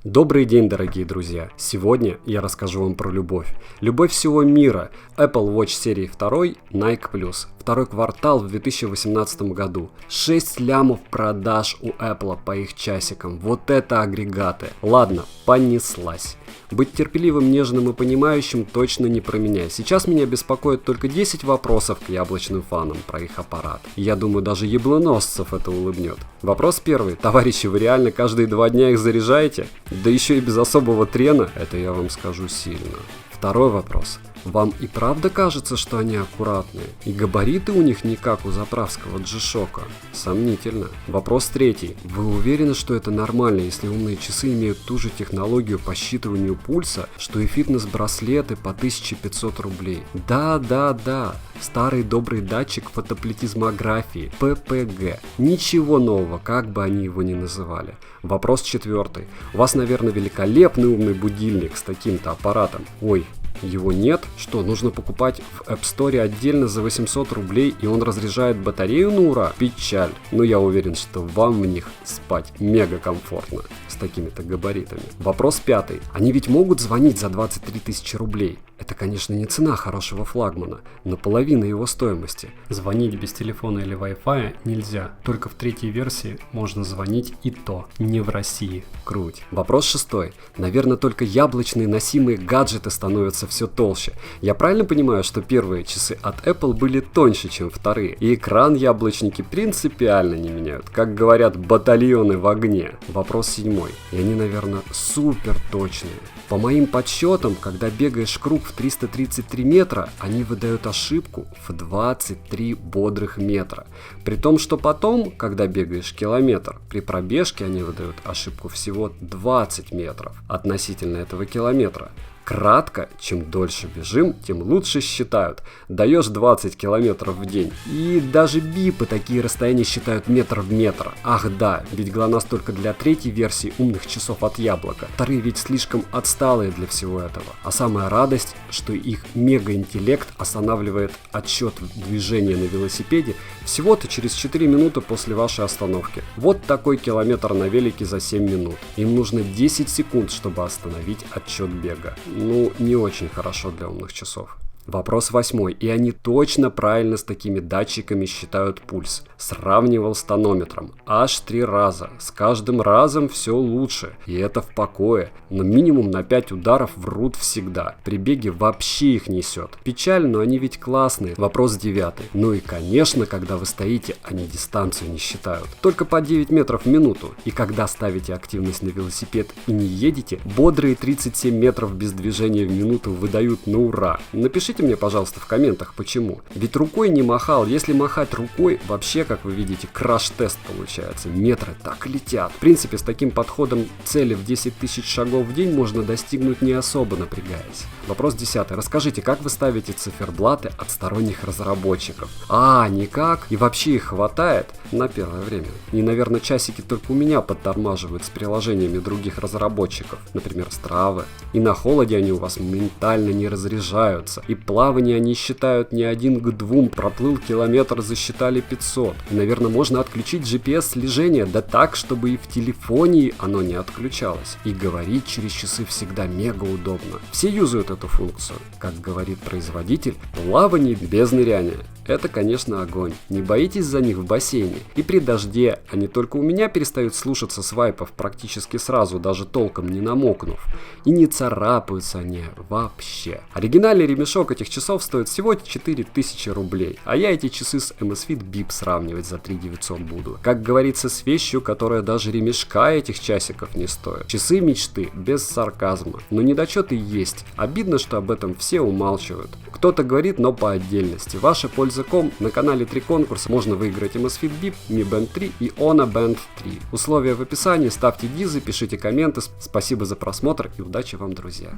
Добрый день, дорогие друзья! Сегодня я расскажу вам про любовь. Любовь всего мира. Apple Watch серии 2 Nike Plus. Второй квартал в 2018 году. 6 лямов продаж у Apple по их часикам. Вот это агрегаты. Ладно, понеслась. Быть терпеливым, нежным и понимающим точно не про меня. Сейчас меня беспокоит только 10 вопросов к яблочным фанам про их аппарат. Я думаю, даже еблоносцев это улыбнет. Вопрос первый. Товарищи, вы реально каждые 2 дня их заряжаете? Да еще и без особого трена? Это я вам скажу сильно. Второй вопрос. Вам и правда кажется, что они аккуратные? И габариты у них не как у заправского G-Shock? Сомнительно. Вопрос третий. Вы уверены, что это нормально, если умные часы имеют ту же технологию по считыванию пульса, что и фитнес-браслеты по 1500 рублей? Да. Старый добрый датчик фотоплетизмографии, ППГ. Ничего нового, как бы они его ни называли. Вопрос четвертый. У вас, наверное, великолепный умный будильник с таким-то аппаратом. Ой, его нет? Что, нужно покупать в App Store отдельно за 800 рублей, и он разряжает батарею на ура? Печаль. Но я уверен, что вам в них спать мега комфортно с такими-то габаритами. Вопрос пятый. Они ведь могут звонить за 23 тысячи рублей? Это, конечно, не цена хорошего флагмана, но половина его стоимости. Звонить без телефона или Wi-Fi нельзя. Только в третьей версии можно звонить, и то не в России. Круть. Вопрос шестой. Наверное, только яблочные носимые гаджеты становятся все толще. Я правильно понимаю, что первые часы от Apple были тоньше, чем вторые? И экран яблочники принципиально не меняют. Как говорят, батальоны в огне. Вопрос седьмой. И они, наверное, супер точные. По моим подсчетам, когда бегаешь круг в 333 метра, они выдают ошибку в 23 бодрых метра. При том, что потом, когда бегаешь километр, при пробежке они выдают ошибку всего 20 метров относительно этого километра. Кратко, чем дольше бежим, тем лучше считают. Даешь 20 километров в день. И даже бипы такие расстояния считают метр в метр. Ах да, ведь ГЛОНАСС только для третьей версии умных часов от Яблока. Вторые ведь слишком отсталые для всего этого. А самая радость, что их мегаинтеллект останавливает отсчет движения на велосипеде всего-то через 4 минуты после вашей остановки. Вот такой километр на велике за 7 минут. Им нужно 10 секунд, чтобы остановить отсчет бега. Ну, не очень хорошо для умных часов. Вопрос восьмой. И они точно правильно с такими датчиками считают пульс. Сравнивал с тонометром. Аж 3 раза. С каждым разом все лучше. И это в покое. Но минимум на 5 ударов врут всегда. При беге вообще их несет. Печаль, но они ведь классные. Вопрос 9. Ну и конечно, когда вы стоите, они дистанцию не считают. Только по 9 метров в минуту. И когда ставите активность на велосипед и не едете, бодрые 37 метров без движения в минуту выдают на ура. Напишите мне, пожалуйста, в комментах, почему. Ведь рукой не махал. Если махать рукой, вообще, как вы видите, краш-тест получается. Метры так летят. В принципе, с таким подходом цели в 10 тысяч шагов в день можно достигнуть не особо напрягаясь. Вопрос 10. Расскажите, как вы ставите циферблаты от сторонних разработчиков? Никак. И вообще их хватает на первое время. И, наверное, часики только у меня подтормаживают с приложениями других разработчиков. Например, Strava. И на холоде они у вас моментально не разряжаются. И плавание они считают не 1 к 2, проплыл километр, засчитали 500. И, наверное, можно отключить GPS-слежение, да так, чтобы и в телефоне оно не отключалось. И говорить через часы всегда мега удобно. Все юзают эту функцию. Как говорит производитель, плавание без ныряния. Это, конечно, огонь. Не боитесь за них в бассейне. И при дожде они только у меня перестают слушаться свайпов практически сразу, даже толком не намокнув. И не царапаются они вообще. Оригинальный ремешок этих часов стоит всего 4000 рублей. А я эти часы с Amazfit Bip сравнивать за 3900 буду. Как говорится, с вещью, которая даже ремешка этих часиков не стоит. Часы мечты, без сарказма. Но недочеты есть. Обидно, что об этом все умалчивают. Кто-то говорит, но по отдельности. Ваша польза.com. На канале 3 конкурса. Можно выиграть Amazfit Bip, Mi Band 3 и Ono Band 3. Условия в описании. Ставьте дизы, пишите комменты. Спасибо за просмотр и удачи вам, друзья.